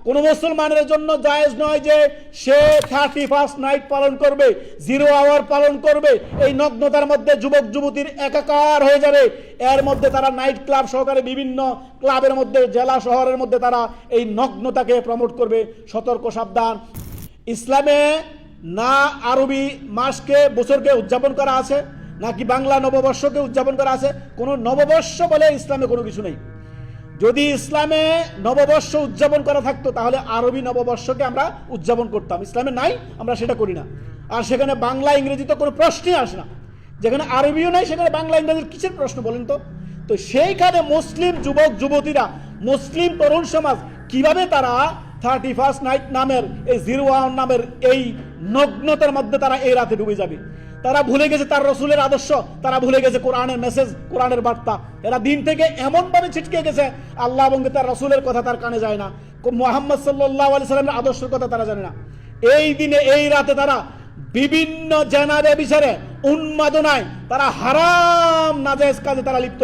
কোনো মুসলমানের জন্য জায়েজ নয় যে সে 31st নাইট পালন করবে, 0 আওয়ার পালন করবে, এই নগ্নতার মধ্যে যুবক যুবতীর একাকার হয়ে যাবে। এর মধ্যে তারা নাইট ক্লাব সহকারে বিভিন্ন ক্লাবের মধ্যে জেলা শহরের মধ্যে তারা এই নগ্নতাকে প্রমোট করবে। সতর্ক সাবধান। ইসলামে না আরবি মাসকে বছরকে উদযাপন করা আছে, নাকি বাংলা নববর্ষকে উদযাপন করা আছে। কোনো নববর্ষ বলে ইসলামে কোনো কিছু নেই। যদি ইসলামে নববর্ষ উদযাপন করা থাকতো তাহলে আরবি নববর্ষকে আমরা উদযাপন করতাম। ইসলামে নাই, আমরা সেটা করি না। আর সেখানে বাংলা ইংরেজি তো কোনো প্রশ্নই আসে না। যেখানে আরবিও নাই সেখানে বাংলা ইংরেজির কিসের প্রশ্ন বলেন তো? তো সেইখানে মুসলিম যুবক যুবতীরা, মুসলিম তরুণ সমাজ কিভাবে তারা 31st নাইট নামের এই 0 আওয়ার নামের এই নগ্নতার মধ্যে তারা এই রাতে ডুবে যাবে। তারা ভুলে গেছে তার রসুলের আদর্শ, তারা ভুলে গেছে কোরআনের মেসেজ, কোরআনের বার্তা। এরা দিন থেকে এমনভাবে ছিটকে গেছে, আল্লাহ এবং তার রসুলের কথা তার কানে যায় না, মুহাম্মদ সাল্লাল্লাহু আলাইহি সাল্লামের আদর্শের কথা তারা জানে না। এই দিনে এই রাতে তারা বিভিন্ন জেনারে বিচারে উন্মাদনায় তারা হারাম নাজায়েজ কাজে তারা লিপ্ত।